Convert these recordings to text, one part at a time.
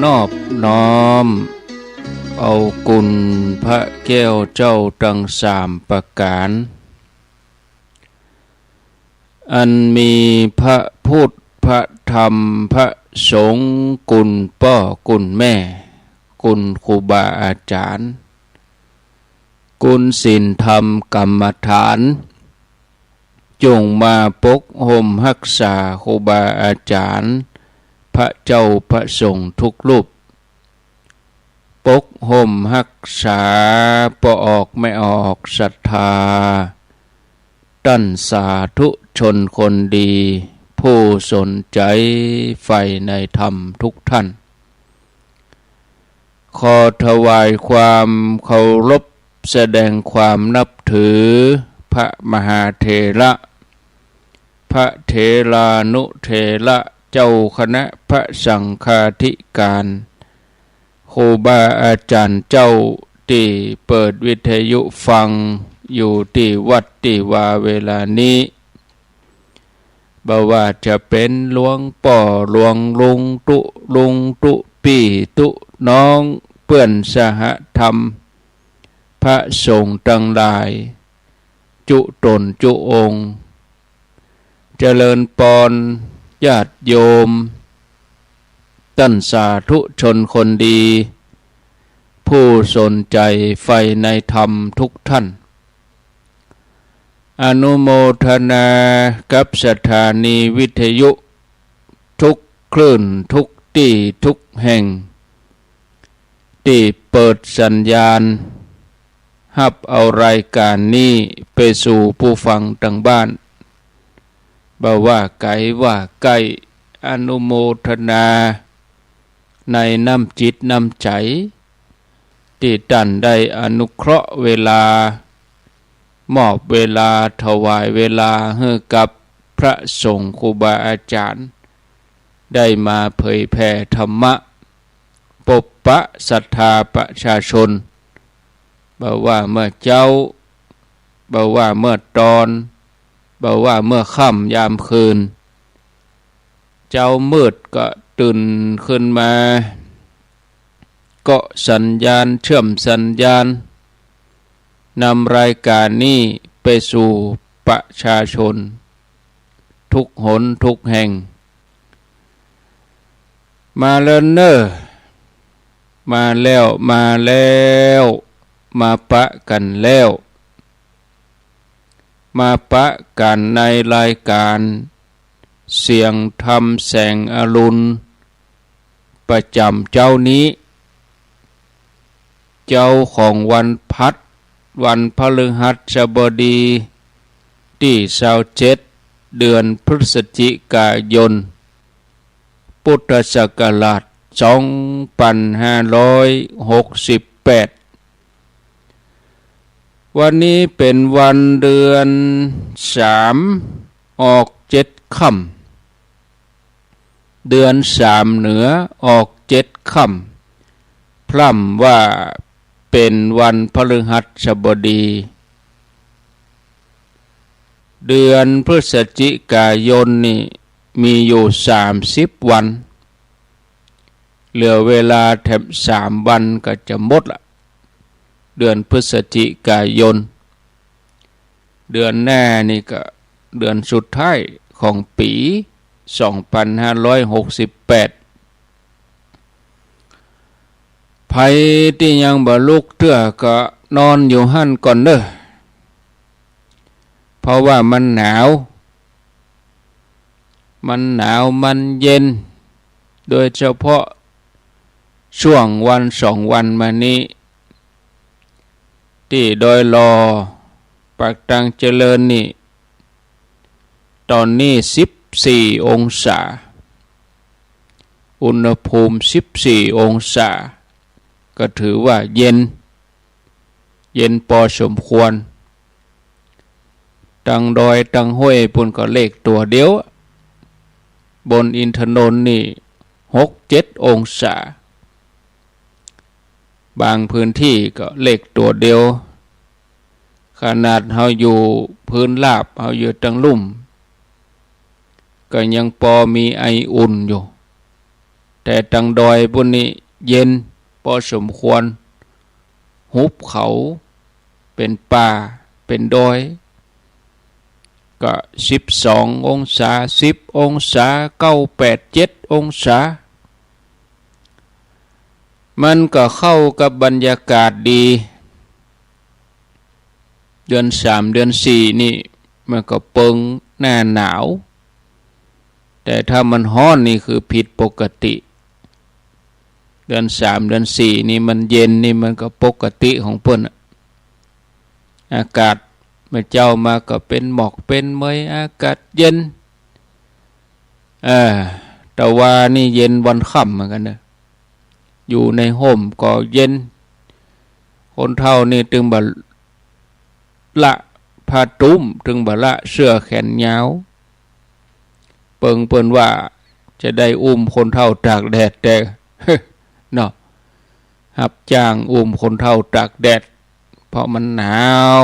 นอบน้อมเอากุณพระแก้วเจ้าทั้งสามประการอันมีพระพุทธพระธรรมพระสงฆ์กุณพ่อกุณแม่กุณครูบาอาจารย์กุณศีลธรรมกรรมฐานจงมาปกห่มรักษาครูบาอาจารย์พระเจ้าพระสงฆ์ทุกรูปปกห่มรักษาปออกไม่ออกศรัทธาตั้นสาธุชนคนดีผู้สนใจใฝ่ในธรรมทุกท่านขอถวายความเคารพแสดงความนับถือพระมหาเถระพระเถรานุเถระเจ้าคณะพระสังฆาธิการครูบาอาจารย์เจ้าที่เปิดวิทยุฟังอยู่ที่วัดที่ว่าเวลานี้บ่ว่าจะเป็นหลวงป่อหลวงลุงตุปี่ตุน้องเพื่อนสหธรรมพระสงฆ์ทั้งหลายจุตนจุองค์เจริญปอนญาติโยมตั้นสาธุชนคนดีผู้สนใจใฝ่ในธรรมทุกท่านอนุโมทนากับสถานีวิทยุทุกคลื่นทุกที่ทุกแห่งที่เปิดสัญญาณรับเอารายการนี้ไปสู่ผู้ฟังทางบ้านบ่ว่าไกลว่าใกล้อนุโมทนาในน้ำจิตน้ำใจที่ท่านได้อนุเคราะห์เวลามอบเวลาถวายเวลาให้กับพระสงฆ์ครูบาอาจารย์ได้มาเผยแผ่ธรรมะปกปะศรัทธาประชาชนบ่ว่าเมื่อเจ้าบ่ว่าเมื่อตอนบ่ว่าเมื่อค่ำยามคืนเจ้ามืดก็ตื่นขึ้นมาเกาะสัญญาณเชื่อมสัญญาณนำรายการนี้ไปสู่ประชาชนทุกหนทุกแห่งมาแล้วเนอมาแล้วมาปะกันแล้วมาปะกันในรายการเสียงธรรมแสงอรุณประจำเจ้านี้เจ้าของวันพัดวันพฤหัสบดีที่27เดือนพฤศจิกายนพุทธศักราช2568วันนี้เป็นวันเดือน3ออก7ค่ำเดือน3เหนือออก7ค่ำพร่ำว่าเป็นวันพฤหัสบดีเดือนพฤศจิกายนนี่มีอยู่30วันเหลือเวลาแถม3วันก็จะหมดละเดือนพฤศจิกายนเดือนหน้านี่ก็เดือนสุดท้ายของปี2568ไผที่ยังบ่ลุกเตื้อก็นอนอยู่หั่นก่อนเด้อเพราะว่ามันหนาวมันเย็นโดยเฉพาะช่วงวัน2วันมานี้ที่ดอยลอปากตังเจริญนี่ตอนนี้14องศาอุณหภูมิ14องศาก็ถือว่าเย็นพอสมควรตังดอยตังห้วยปุ่นก็เลขตัวเดียวบนอินทนนท์นี่6-7องศาบางพื้นที่ก็เลขตัวเดียวขนาดเฮาอยู่พื้นราบเฮาอยู่ตังลุ่มก็ยังพอมีไออุ่นอยู่ แ แต่ตังดอยบุญนี้เย็นพอสมควรหุบเขาเป็นป่าเป็นดอยก็12 องศา10 องศา9 8 7 องศามันก็เข้ากับบรรยากาศดีเดือน3เดือน4นี่มันก็เปิงหน้าหนาวแต่ถ้ามันร้อนนี่คือผิดปกติเดือน3เดือน4นี่มันเย็นนี่มันก็ปกติของเพิ่นอากาศเมื่อเจ้ามาก็เป็นหมอกเป็นเมยอากาศเย็นแต่ว่านี่เย็นวันค่ำเหมือนกันนะอยู่ในห่มก็เย็นคนเฒ่านี่ตึงบ่ละผ้าตุ้มตึงบ่ละเสื้อแขนยาวเปิ้นว่าจะได้อุ้มคนเฒ่าตากแดดแต่ เนาะรับจ้างอุ้มคนเฒ่าตากแดดเพราะมันหนาว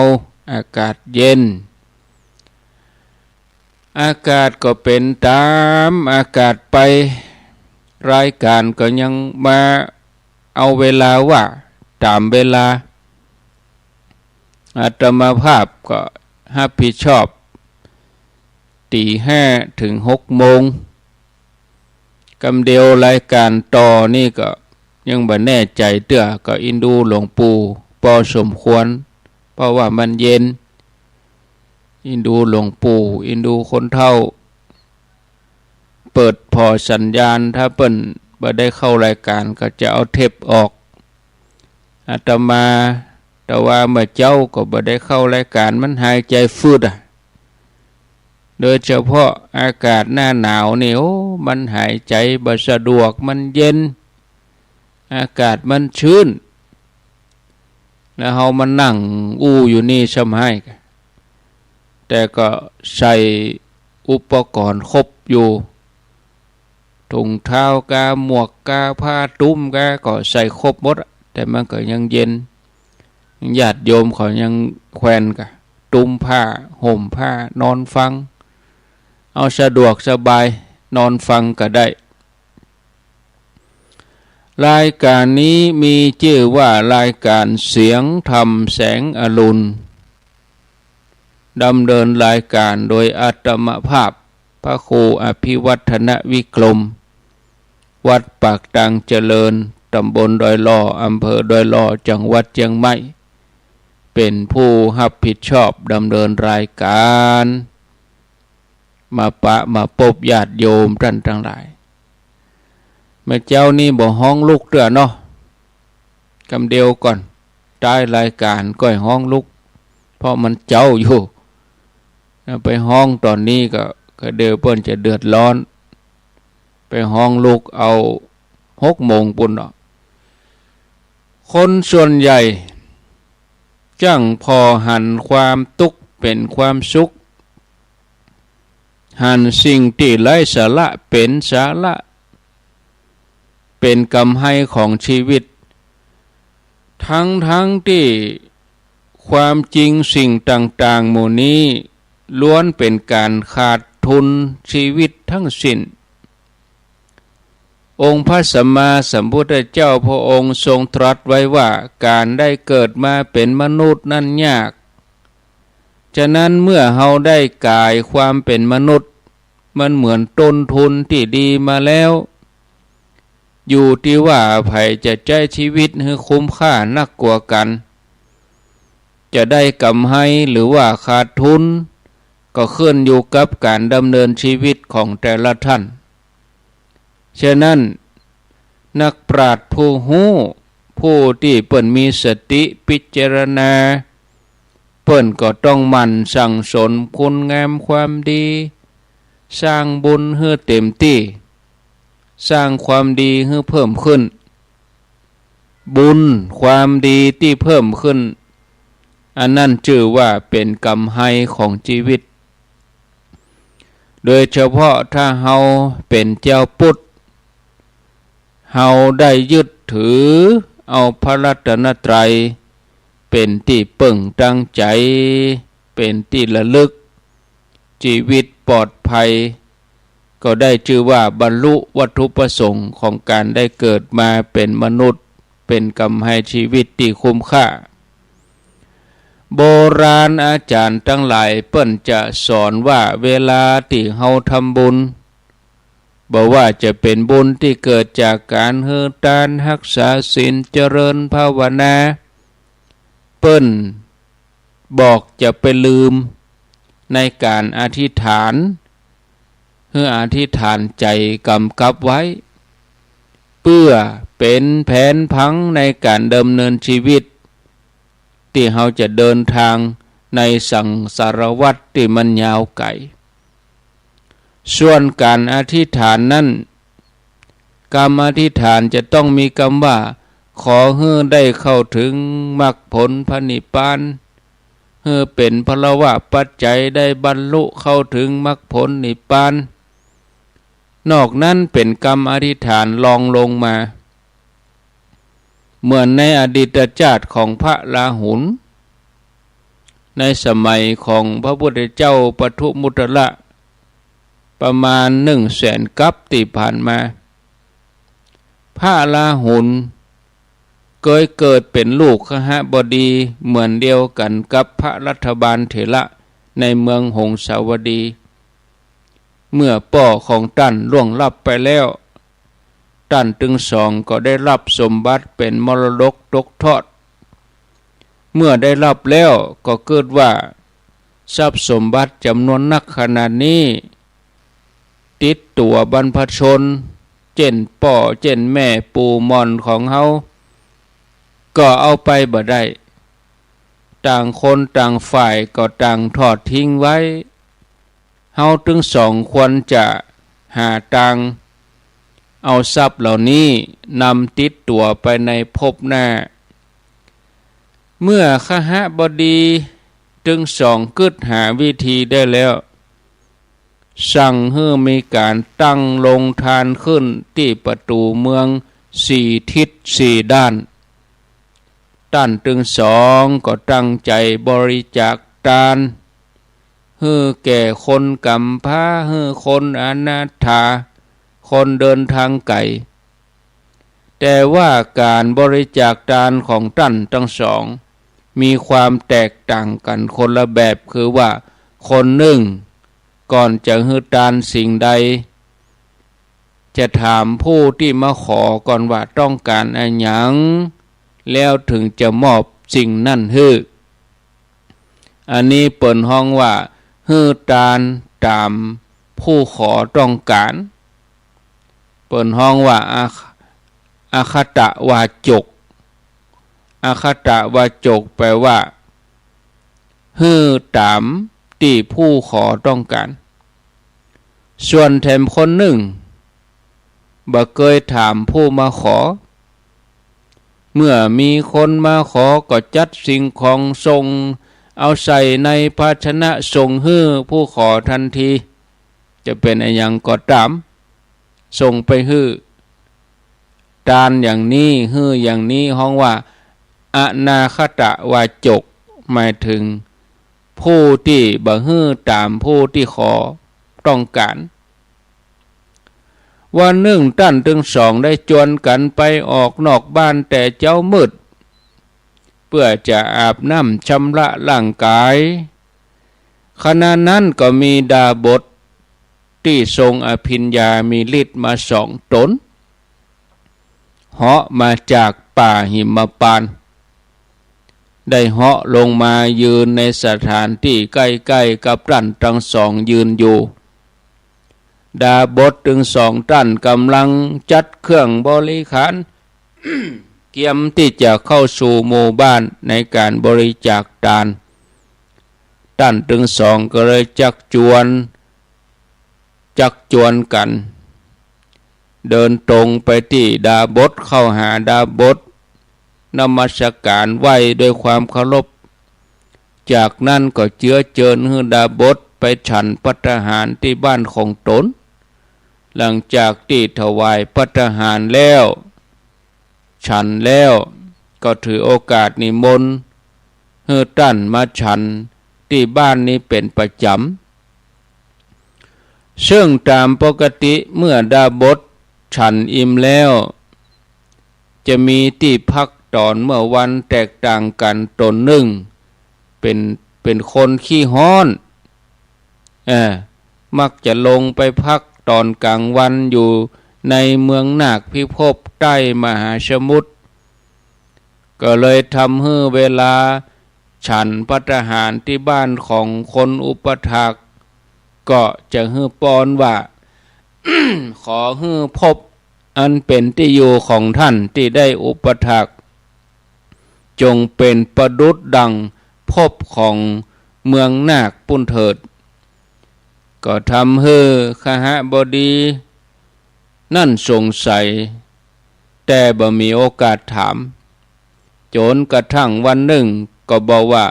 อากาศเย็นอากาศก็เป็นตามอากาศไปรายการก็ยังมาเอาเวลาว่าตามเวลาอาตมาภาพก็รับผิดชอบตี 5 ถึง 6 โมงกำเดียวรายการต่อนี่ก็ยังบ่แน่ใจเตื้อก็อินดูหลวงปู่พอสมควรเพราะว่ามันเย็นอินดูหลวงปู่อินดูคนเฒ่าเปิดพอสัญญาณถ้าเปิ้นบ่ได้เข้ารายการก็จะเอาเทปออกอาตมาแต่ว่าเมื่อเจ้าก็บ่ได้เข้ารายการมันหายใจฟืดโดยเฉพาะอากาศหน้าหนาวนี่โอ้มันหายใจบ่สะดวกมันเย็นอากาศมันชื้นแล้วเฮามานั่งอยู่นี่สำให้แต่ก็ใส่อุปกรณ์ครบอยู่ถุงเท้ากาหมวกกาผ้าตุ้มกาก็ใส่ครบหมดแต่มันก็ยังเย็นญาติโยมเขายังแขวนกะตุ้มผ้าห่มผ้านอนฟังเอาสะดวกสบายนอนฟังก็ได้รายการนี้มีชื่อว่ารายการเสียงธรรมแสงอรุณดำเนินรายการโดยอาตมภาพพระครูอภิวัฒนวิกรมวัดปากตังเจริญตำบลดอยล่ออำเภอดอยล่อจังหวัดเชียงใหม่เป็นผู้รับผิดชอบดำเนินรายการมาพบญาติโยมท่านทั้งหลายแม่เจ้านี่บ่ห้องลุกเด้อเนาะคำเดียวก่อนท้ายรายการก็ห้องลุกเพราะมันเจ้าอยู่ไปห้องตอนนี้ก็เดี๋ยวเพิ่นจะเดือดร้อนไปห้องลุกเอา6 โมงปุ่นเนาะคนส่วนใหญ่จังพอหันความทุกข์เป็นความสุขหันสิ่งที่ไร้สาระเป็นสาระเป็นกำไห้ของชีวิตทั้งที่ความจริงสิ่งต่างๆหมู่นี้ล้วนเป็นการขาดทุนชีวิตทั้งสิ้นองค์พระสัมมาสัมพุทธเจ้าพระองค์ทรงตรัสไว้ว่าการได้เกิดมาเป็นมนุษย์นั้นยากฉะนั้นเมื่อเฮาได้กายความเป็นมนุษย์มันเหมือนต้นทุนที่ดีมาแล้วอยู่ที่ว่าไผจะใช้ชีวิตให้คุ้มค่านักกว่ากันจะได้กำไรหรือว่าขาดทุนก็ขึ้นอยู่กับการดำเนินชีวิตของแต่ละท่านฉะนั้นนักปราชญ์ผู้ที่เปิ้นมีสติพิจารณาเปิ้นก็ต้องหมั่นสั่งสมคุณงามความดีสร้างบุญให้เต็มที่สร้างความดีให้เพิ่มขึ้นบุญความดีที่เพิ่มขึ้นอันนั้นชื่อว่าเป็นกำไห้ของชีวิตโดยเฉพาะถ้าเฮาเป็นเจ้าพุทธเฮาได้ยึดถือเอาพระรัตนตรัยเป็นที่ปึ่งตั้งใจเป็นที่ระลึกชีวิตปลอดภัย ก็ได้ชื่อว่าบรรลุวัตถุประสงค์ของการได้เกิดมาเป็นมนุษย์เป็นกำให้ชีวิตที่คุ้มค่าโบราณอาจารย์ทั้งหลายเปิ้นจะสอนว่าเวลาที่เฮาทำบุญบอกว่าจะเป็นบุญที่เกิดจากการเฮือทานรักษาศีลเจริญภาวนาเปิ้นบอกจะไปลืมในการอธิษฐานเพื่ออธิษฐานใจกำกับไว้เพื่อเป็นแผนพังในการดำเนินชีวิตที่เราจะเดินทางในสังสารวัฏที่มันยาวไกลส่วนการอธิษฐานนั้นกรรมอธิษฐานจะต้องมีคำว่าขอให้ได้เข้าถึงมรรคผลพระนิพพานให้เป็นพลวะปัจจัยได้บรรลุเข้าถึงมรรคผลนิพพานนอกนั้นเป็นกรรมอธิษฐานรองลงมาเหมือนในอดีตชาติของพระราหุลในสมัยของพระพุทธเจ้าปทุมุตระประมาณ100,000 กัปที่ผ่านมาพระราหุลเคยเกิดเป็นลูกคหบดีเหมือนเดียวกันกับพระรัฐบาลเถระในเมืองหงสาวดีเมื่อพ่อของท่านล่วงลับไปแล้วท่านทั้งสองก็ได้รับสมบัติเป็นมรดกตกทอดเมื่อได้รับแล้วก็เกิดว่าทรัพย์สมบัติจำนวนนักขนาดนี้ติดตัวบรรพชนเช่นพ่อเช่นแม่ปู่มอนของเฮาก็เอาไปบ่ได้ต่างคนต่างฝ่ายก็ต่างทอดทิ้งไว้เฮาทั้งสองควรจะหาทางเอาทรัพย์เหล่านี้นำติดตัวไปในภพหน้าเมื่อคหบดีจึงสองกึศหาวิธีได้แล้วสั่งให้มีการตั้งโรงทานขึ้นที่ประตูเมือง4 ทิศ 4 ด้านท่านจึงสองก็ตั้งใจบริจาคทานให้แก่คนกำพร้าให้คนอนาถาคนเดินทางไกลแต่ว่าการบริจาคทานของท่านทั้งสองมีความแตกต่างกันคนละแบบคือว่าคนหนึ่งก่อนจะให้ทานสิ่งใดจะถามผู้ที่มาขอก่อนว่าต้องการอะไรหยังแล้วถึงจะมอบสิ่งนั้นให้อันนี้เปิดห้องว่าให้ทานตามผู้ขอต้องการเปิดห้องว่าอาคตวาจกอาคตวาจกแปลว่าให้ตามที่ผู้ขอต้องการส่วนแถมคนหนึ่งบ่เคยถามผู้มาขอเมื่อมีคนมาขอก็จัดสิ่งของส่งเอาใส่ในภาชนะส่งให้ผู้ขอทันทีจะเป็นอะไรอย่างก็ตามส่งไปให้ทานอย่างนี้ให้อย่างนี้ห้องว่าอนาคตวาจกหมายถึงผู้ที่บ่ให้ตามผู้ที่ขอต้องการวันหนึ่งท่านทั้งสองได้ชวนกันไปออกนอกบ้านแต่เจ้ามืดเพื่อจะอาบน้ำชำระร่างกายขณะนั้นก็มีดาบสที่ทรงอภิญญามีฤทธิ์มา2 ตนเหาะมาจากป่าหิมพานต์ได้เหาะลงมายืนในสถานที่ใกล้ๆกับท่านทั้งสองยืนอยู่ดาบสทั้งสองท่านกำลังจัดเครื่องบริขาร เตรียมที่จะเข้าสู่หมู่บ้านในการบริจาคทานท่านทั้งสองก็เลยจักจวนกันเดินตรงไปที่ดาบสเข้าหาดาบสนมัสการไหว้ด้วยความเคารพจากนั้นก็เชื้อเชิญให้ดาบสไปฉันภัตตาหารที่บ้านของตนหลังจากที่ถวายภัตตาหารแล้วฉันแล้วก็ถือโอกาสนิมนต์ให้ท่านมาฉันที่บ้านนี้เป็นประจ ซึ่งตามปกติเมื่อดาบทฉันอิ่มแล้วจะมีที่พักตอนเมื่อวันแตกต่างกันตนหนึ่งเป็นคนขี้ฮ้อนมักจะลงไปพักตอนกลางวันอยู่ในเมืองนาคพิภพใต้มหาสมุทรก็เลยทำให้เวลาฉันภัตตาหารที่บ้านของคนอุปถากก็จะฮือปอนว่า ขอฮือพบอันเป็นที่อยู่ของท่านที่ได้อุปถากจงเป็นประดุจดังพบของเมืองนาคปุ้นเถิดก็ทำให้คหบดีนั่นสงสัยแต่บ่มีโอกาสถามจนกระทั่งวันหนึ่งก็บอกว่า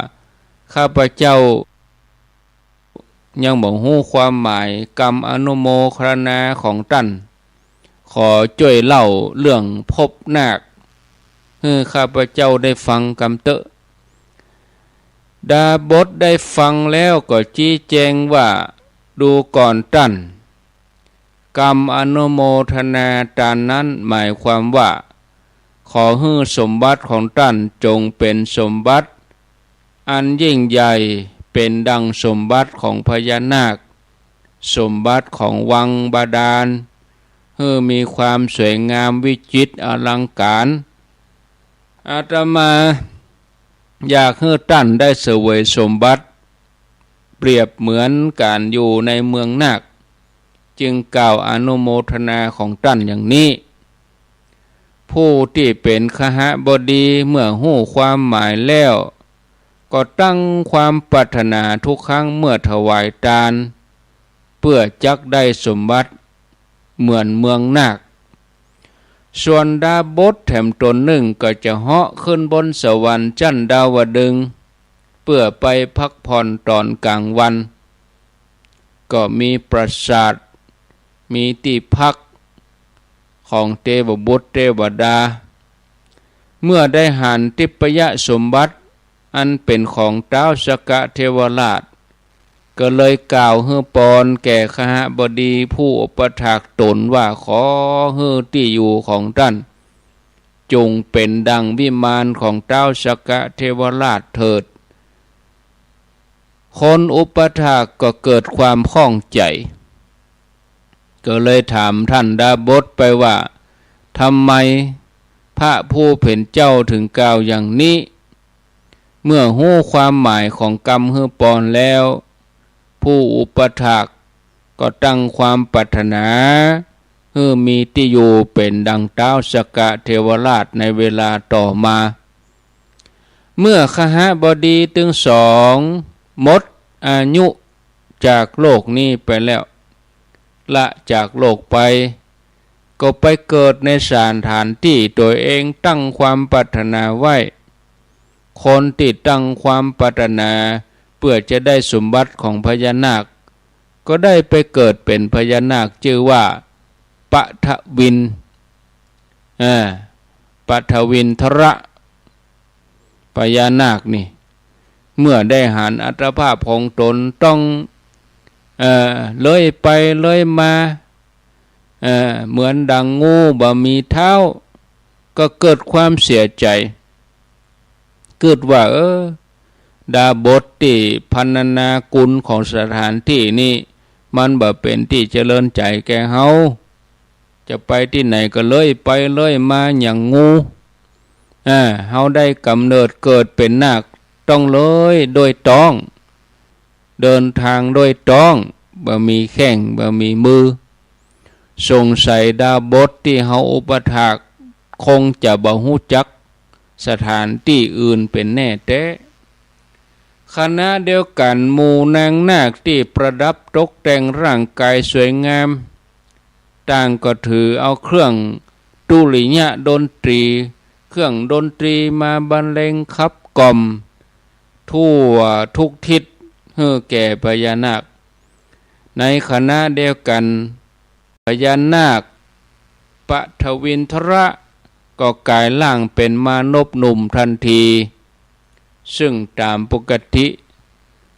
ข้าพเจ้ายังบ่ฮู้ความหมายกรรมอนุโมทนาของท่านขอช่วยเล่าเรื่องพบนาคให้ข้าพเจ้าได้ฟังกำเตอะดาบทได้ฟังแล้วก็ชี้แจงว่าดูก่อนท่านกรรมอนุโมทนาตามนั้นหมายความว่าขอให้สมบัติของท่านจงเป็นสมบัติอันยิ่งใหญ่เป็นดังสมบัติของพญานาคสมบัติของวังบาดาลให้มีความสวยงามวิจิตรอลังการอาตมาอยากให้ท่านได้เสวยสมบัติเปรียบเหมือนการอยู่ในเมืองนาคจึงกล่าวอนุโมทนาของท่านอย่างนี้ผู้ที่เป็นคหบดีเมื่อหู้ความหมายแล้วก็ตั้งความปรารถนาทุกครั้งเมื่อถวายทานเพื่อจักได้สมบัติเหมือนเมืองนาคส่วนดาบทแถมตนหนึ่งก็จะเหาะขึ้นบนสวรรค์ชั้นดาวดึงส์เพื่อไปพักผ่อนตอนกลางวันก็มีปราสาทมีที่พักของเทวบุตรเทวดาเมื่อได้หารทิพยสมบัติอันเป็นของท้าวสกเทวราชก็เลยกล่าวให้ปอนแก่คหบดีผู้อุปถากตนว่าขอให้ที่อยู่ของท่านจงเป็นดังวิมานของท้าวสกเทวราชเถิดคนอุปถากก็เกิดความข้องใจก็เลยถามท่านดาบทไปว่าทำไมพระผู้เป็นเจ้าถึงกล่าวอย่างนี้เมื่อหู้ความหมายของกรรมฮือปอนแล้วผู้อุปถากก็ตั้งความปรารถนาให้มีที่อยู่เป็นดังท้าวสกเทวราชในเวลาต่อมาเมื่อคหบดีถึงสองหมดอายุจากโลกนี้ไปแล้วละจากโลกไปก็ไปเกิดในสถานที่ตัวเองตั้งความปรารถนาไว้คนที่ตั้งความปรารถนาเพื่อจะได้สมบัติของพญานาคก็ได้ไปเกิดเป็นพญานาคชื่อว่าปทวินปทวินทระพญานาคนี่เมื่อได้หารอัตภาพของตนต้องเลยไปเลยมาเหมือนดังงูบ่มีเท้าก็เกิดความเสียใจเกิดว่าดาบทที่พรรณนาคุณของสถานที่นี้มันบ่เป็นที่เจริญใจแก่เฮาจะไปที่ไหนก็เลยไปเลยมาอย่างงูเฮาได้กำเนิดเกิดเป็นนาคต้องเลยโดยต้องเดินทางโดยต้องบ่มีแข้งบ่มีมือสงสัยดาบทที่เฮาอุปถากคงจะบ่ฮู้จักสถานที่อื่นเป็นแน่แท้ขณะเดียวกันหมู่นางนาคที่ประดับตกแต่งร่างกายสวยงามต่างก็ถือเอาเครื่องตุลิยะดนตรีเครื่องดนตรีมาบรรเลงขับกล่อมทั่วทุกทิศให้แก่พญานาคในขณะเดียวกันพญานาคปทวินทระก็กลายร่างเป็นมานพหนุ่มทันทีซึ่งตามปกติ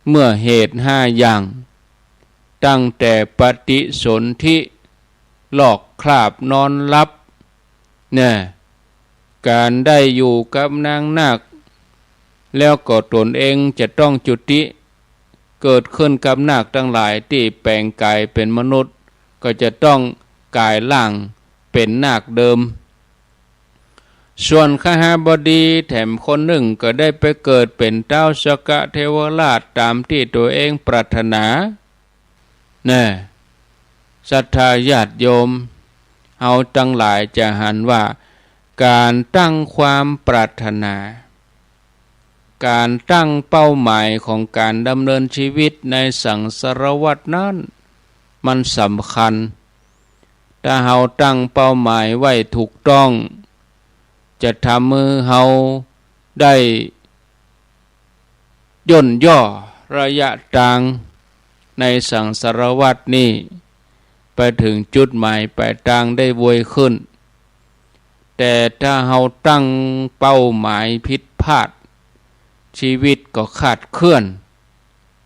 เมื่อเหตุ5อย่าง ตั้งแต่ปฏิสนธิหลอกคราบนอนหลับเนี่ยการได้อยู่กับนางนาคแล้วก็ตนเองจะต้องจุติเกิดขึ้นกับนาคทั้งหลายที่แปลงกายเป็นมนุษย์ก็จะต้องกายล่างเป็นนาคเดิมส่วนขหบดีแถมคนหนึ่งก็ได้ไปเกิดเป็นเท้าสกะเทวราชตามที่ตัวเองปรารถนาเนี่ยศรัทธาญาติโยมเอาทั้งหลายจะหันว่าการตั้งความปรารถนาการตั้งเป้าหมายของการดำเนินชีวิตในสังสารวัฏนั้นมันสำคัญถ้าเราตั้งเป้าหมายไว้ถูกต้องจะทำมือเราได้ย่นย่อระยะทางในสังสารวัฏนี้ไปถึงจุดหมายปลายทางได้ไวขึ้นแต่ถ้าเราตั้งเป้าหมายผิดพลาดชีวิตก็ขาดเคลื่อน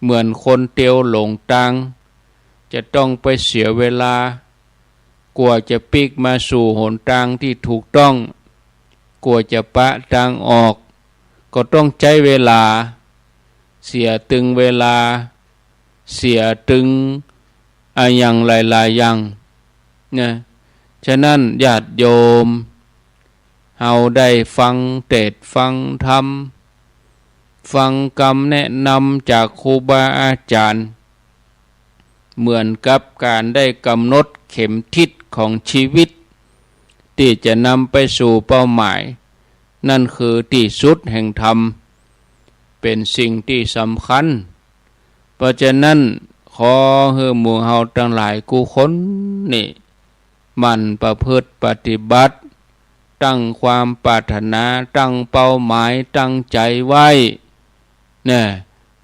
เหมือนคนเตียวหลงทางจะต้องไปเสียเวลากว่าจะปิกมาสู่หนทางที่ถูกต้องกว่าจะปะทางออกก็ต้องใช้เวลาเสียตึงเวลาเสียตึงอย่างหลายๆอย่างนะฉะนั้นญาติโยมเฮาได้ฟังเทศน์ฟังธรรมฟังคำแนะนำจากครูบาอาจารย์เหมือนกับการได้กำหนดเข็มทิศของชีวิตที่จะนำไปสู่เป้าหมายนั่นคือที่สุดแห่งธรรมเป็นสิ่งที่สำคัญเพราะฉะนั้นขอให้หมู่เฮาทั้งหลายกูคนนี่มันประพฤติปฏิบัติตั้งความปรารถนาตั้งเป้าหมายตั้งใจไว้เนี่ย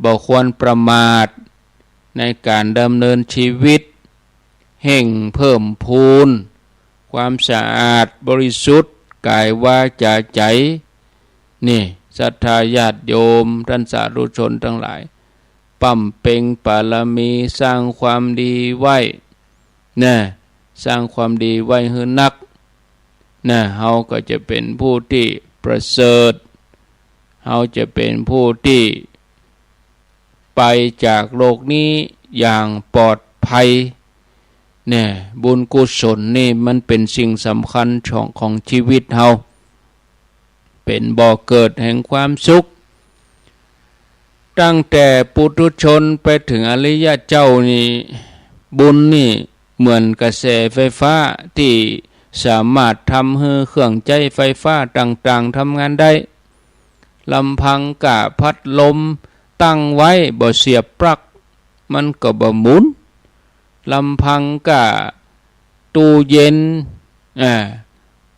บ่ควรประมาทในการดำเนินชีวิตเห่งเพิ่มพูนความสะอาดบริสุทธิ์กายวาจาใจนี่ศรัทธาญาติโยมท่านสาธุชนทั้งหลายปั้มเป่งบารมีสร้างความดีไว้เนี่ยสร้างความดีไว้ให้นักเนี่ยเฮาก็จะเป็นผู้ที่ประเสริฐเฮาจะเป็นผู้ที่ไปจากโลกนี้อย่างปลอดภัยเนี่ยบุญกุศลนี่มันเป็นสิ่งสำคัญของชีวิตเฮาเป็นบ่อเกิดแห่งความสุขตั้งแต่ปุถุชนไปถึงอริยเจ้านี่บุญนี่เหมือนกระแสไฟฟ้าที่สามารถทำให้เครื่องใช้ไฟฟ้าต่างๆทำงานได้ลำพังกะพัดลมตั้งไว้บ่เสียบปลั๊กมันก็บ่หมุนลำพังกะตู้เย็น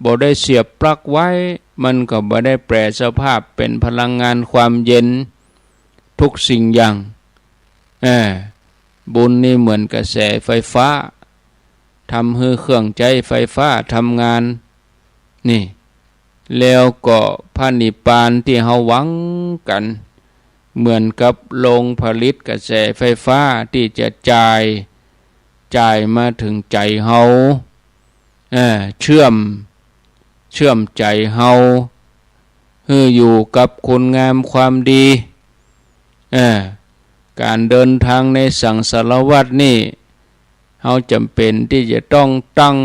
บ่ได้เสียบปลั๊กไว้มันก็บ่ได้แปรสภาพเป็นพลังงานความเย็นทุกสิ่งอย่างบุญนี่เหมือนกระแสไฟฟ้าทำให้เครื่องใช้ไฟฟ้าทำงานนี่แล้วก็พระนิพพานที่เฮาหวังกันเหมือนกับโรงผลิตกระแสไฟฟ้าที่จะจ่ายมาถึงใจเฮาเชื่อมใจเฮาให้อยู่กับคุณงามความดีการเดินทางในสังสารวัฏนี่เฮาจำเป็นที่จะต้องตั้ง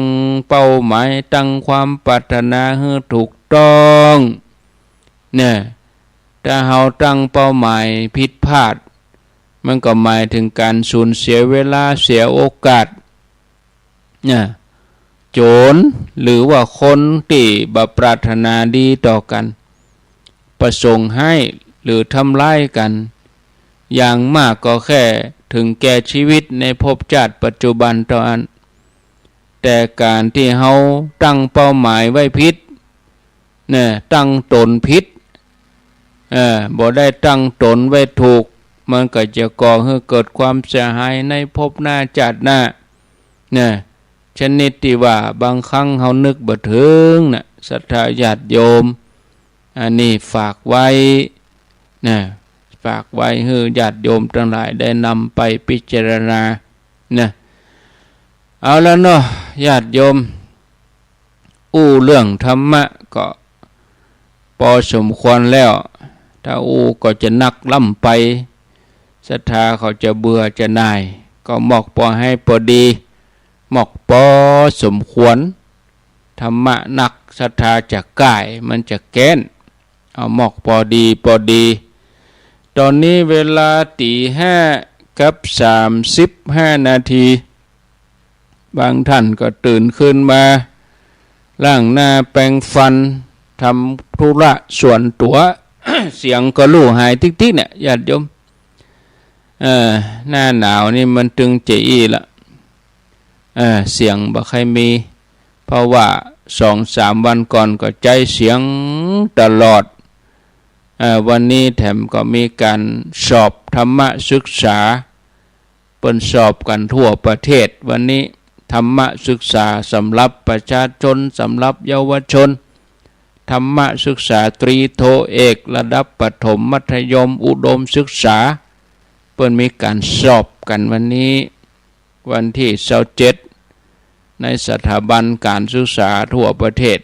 เป้าหมายตั้งความปรารถนาให้ถูกต้องเนี่ยถ้าเฮาตั้งเป้าหมายผิดพลาดมันก็หมายถึงการสูญเสียเวลาเสียโอกาสเนี่ยโจรหรือว่าคนที่บ่ปรารถนาดีต่อกันประสงค์ให้หรือทำร้ายกันอย่างมากก็แค่ถึงแก่ชีวิตในภพชาติปัจจุบันเท่านั้นแต่การที่เฮาตั้งเป้าหมายไว้ผิดเนี่ยตั้งตนผิดบ่ได้ตั้งตนไว้ถูกมันก็จะก่อให้เกิดความเสียหายในภพหน้าชาติหน้าเนี่ยชนิดที่ว่าบางครั้งเฮานึกบ่ถึงน่ะศรัทธาญาติโยมอันนี้ฝากไว้นะฝากไว้ให้ญาติโยมทั้งหลายได้นำไปพิจารณา นะเอาแล้วเนาะญาติโยมเรื่องธรรมะก็พอสมควรแล้วถ้าก็จะนักล่ำไปศรัทธาเขาจะเบื่อจะน่ายก็หมอกพอให้พอดีหมอกพอสมควรธรรมะนักศรัทธาจะก่ายมันจะแก้นเอาหมอกพอดีตอนนี้เวลา5:35 นาทีบางท่านก็ตื่นขึ้นมาล้างหน้าแปรงฟันทำธุระส่วนตัว เสียงก็ลู่หายติ๊กๆเนี่ยญาติโยมหน้าหนาวนี่มันตึงเจีละเสียงบ่ใครมีเพราะว่า2-3 วันก่อนก็ใจเสียงตลอดวันนี้แถมก็มีการสอบธรรมศึกษาเปิดสอบกันทั่วประเทศวันนี้ธรรมศึกษาสำหรับประชาชนสำหรับเยาวชนธรรมศึกษาตรีโทเอกระดับประถมมัธยมอุดมศึกษาเปิดมีการสอบกันวันนี้วันที่27ในสถาบันการศึกษาทั่วประเทศ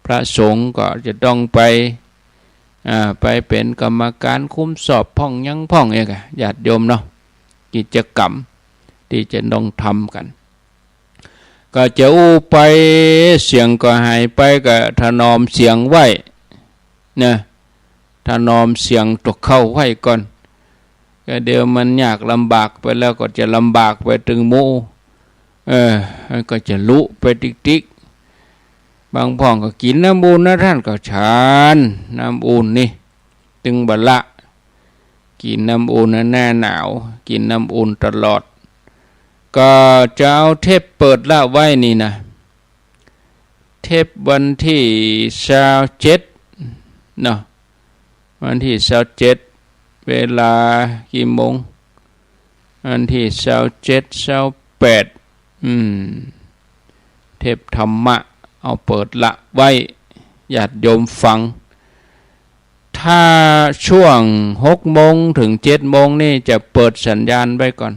พระสงฆ์ก็จะต้องไปเป็นกรรมการคุมสอบพ่องยังพ่องเองญาติโยมเนาะกิจกรรมที่จะต้องทำกันก็จะไปเสียงก็หายไปก็ถนอมเสียงไว้นะถนอมเสียงตกเข้าไว้ก่อนก็เดี๋ยวมันยากลำบากไปแล้วก็จะลำบากไปถึงหมู่ก็จะลุไปติ๊กบางพ่องก็กินน้ำอุ่นนะท่านก็ชานน้ำอุ่นนี่ตึงบัลละกินน้ำอุ่นหน้าหนาวกินน้ำอุ่นตลอดก็จะเอาเทปเปิดละไว้นี่นะเทปวันที่27เนาะวันที่27เวลากี่โมงวันที่27-28เทปธรรมะเอาเปิดละไว้ญาติโยมฟังถ้าช่วง6 โมงถึง7 โมงนี่จะเปิดสัญญาณไว้ก่อน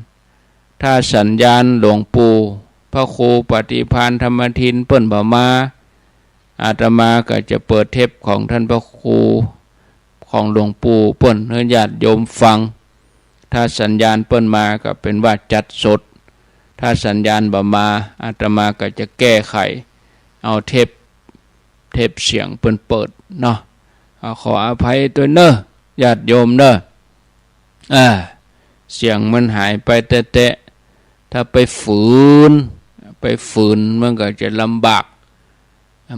ถ้าสัญญาณหลวงปู่พระครูปฏิภาณธรรมทินเปิ้นบ่มาอาตมาก็จะเปิดเทปของท่านพระครูของหลวงปู่เปิ้นให้ญาติโยมฟังถ้าสัญญาณเปิ้นมาก็เป็นว่าจัดสดถ้าสัญญาณบ่มาอาตมาก็จะแก้ไขเอาเทปเสียงเปิดเนาะขออภัยตัวเนอะญาติโยมเนอะเสียงมันหายไปแต่ถ้าไปฝืนมันก็จะลำบาก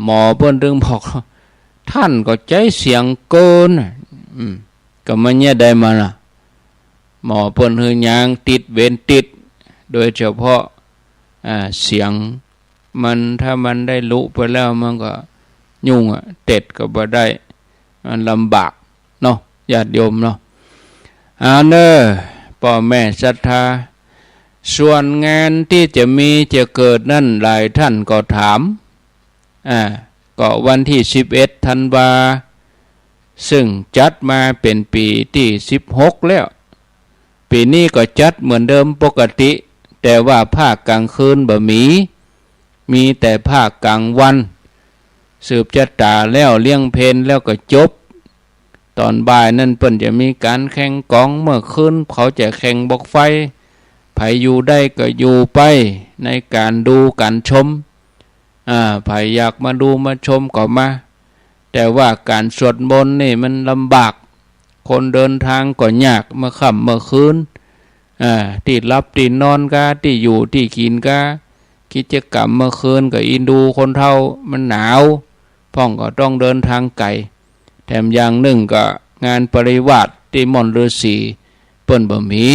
หมอเพิ่นถึงบอกท่านก็ใจเสียงเกินก็มันเนี่ยได้มาล่ะหมอเพิ่นคือยางติดเว้นติดโดยเฉพาะเสียงมันถ้ามันได้ลุไปแล้วมันก็ยุ่งเต็ดก็บ่ได้มันลำบากเนาะญาติโยมเนาะเนอะพ่อแม่ศรัทธาส่วนงานที่จะเกิดนั่นหลายท่านก็ถามก็วันที่11 ธันวาซึ่งจัดมาเป็นปีที่16แล้วปีนี้ก็จัดเหมือนเดิมปกติแต่ว่าภาคกลางคืนบ่มีแต่ภาคกลางวันสืบชะตาแล้วเลี้ยงเพลแล้วก็จบตอนบ่ายนั่นเปิ้นจะมีการแข่งกองเมื่อคืนเขาจะแข่งบอกไฟไผอยู่ได้ก็อยู่ไปในการดูการชมไผอยากมาดูมาชมก็มาแต่ว่าการสวดมนต์นี่มันลำบากคนเดินทางก็ยากเมื่อค่ำเมื่อคืนที่รับที่นอนกะที่อยู่ที่กินกะกิจกรรมเมื่อคืนก็อินดูคนเฒ่ามันหนาวพ่องก็ต้องเดินทางไกลแถมอย่างหนึ่งก็งานปริวาสที่ม่อนฤาษีเปิ้นบ่มี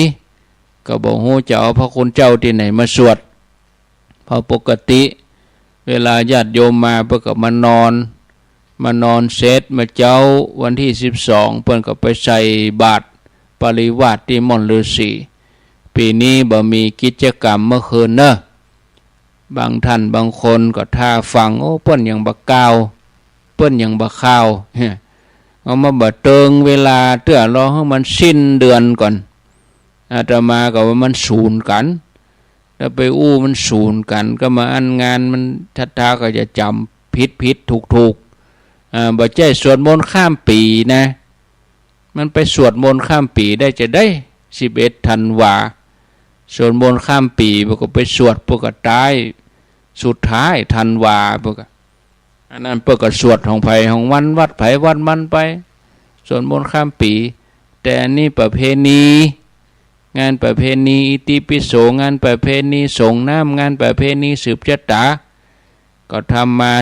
ก็บ่ฮู้จะเอาพระคุณเจ้าที่ไหนมาสวดเพราะปกติเวลาญาติโยมมาเพิ่นก็มานอนเสร็จมาเจ้าวันที่12เพิ่นก็ไปใส่บาตรปริวาสที่ม่อนฤาษีปีนี้บ่มีกิจกรรมเมื่อคืนเนอะบางท่านบางคนก็ท่าฟังเปิ้นยังบ่กล่าวเปิ้นยังบ่ข่าวเอามาบ่เติงเวลาเตื้อรอให้มันสิ้นเดือนก่อนอาตมาก็ว่ามันสูญกัน แล้วไปอู้มันสูญกันก็มาอันงานมันทัดทาก็จะจำผิดถูกบ่ใจสวดมนต์ข้ามปีนะมันไปสวดมนต์ข้ามปีได้จะได้11 ธันวาสวดมนต์ข้ามปีพวกก็ไปสวดพวกก็ตายสุดท้ายธันวาพวกอันนั้นพวกก็สวดของไผของวันวัดไผวัดมันไปสวดมนต์ข้ามปีแต่นี่ประเพณีงานประเพณีอิติปิโสงานประเพณีส่งน้ำงานประเพณีสืบชะตาก็ทำมา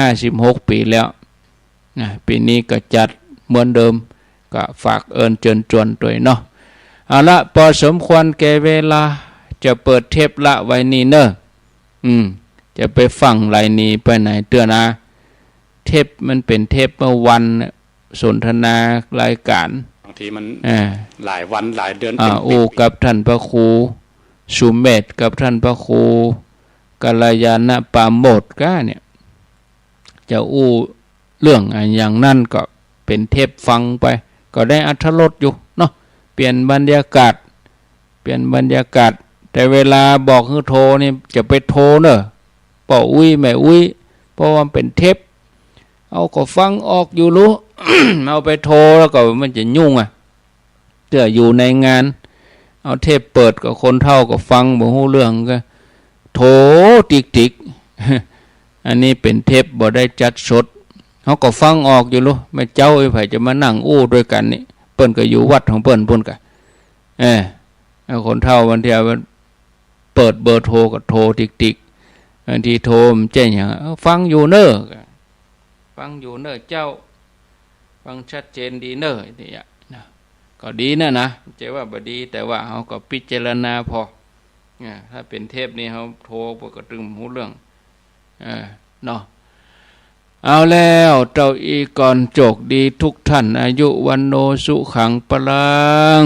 15-16 ปีแล้วปีนี้ก็จัดเหมือนเดิมก็ฝากเอิญเจิญจวนตัวเนาะเอาละพอสมควรแก่เวลาจะเปิดเทปละไว้นี่เนอะจะไปฟังไรนี้ไปไหนเตือนนะเทปมันเป็นเทปเมื่อวันสนทนารายการบางทีมันหลายวันหลายเดือนกับท่านพระครูสุเมธกับท่านพระครูกัลยาณปาโมทก้าเนี่ยจะเรื่องอย่างนั้นก็เป็นเทปฟังไปก็ได้อรรถรสอยู่เนาะเปลี่ยนบรรยากาศแต่เวลาบอกให้โทรนี่จะไปโทรเนอะป่ออุ้ยแม่อุ้ยเพราะว่าเป็นเทปเอาก็ฟังออกอยู่รู้ เอาไปโทรแล้วก็มันจะยุ่งเดี๋ยวอยู่ในงานเอาเทปเปิดกับคนเท่าก็ฟังบ่ฮู้เรื่องก็โทรติกอันนี้เป็นเทปบ่ได้จัดสดเขาก็ฟังออกอยู่รู้ไม่เจ้าไอ้ไผจะมานั่งด้วยกันนี่เปิ้นก็อยู่วัดของเปิ้นพุ่นกะคนเท่าวันเดียวเปิดเบอร์โทรก็โทรติกบางทีโทรมันแจ้งอย่างฟังอยู่เนอะเจ้าฟังชัดเจนดีเนอะนี่นะก็ดีนะเจ้าว่าบ่ดีแต่ว่าเขาก็พิจารณาพอถ้าเป็นเทปนี้เขาโทรปกติหูเรื่องเนาะเอาแล้วเจ้าอีก่อนโจกดีทุกท่านอายุวันโนสุขังปลัง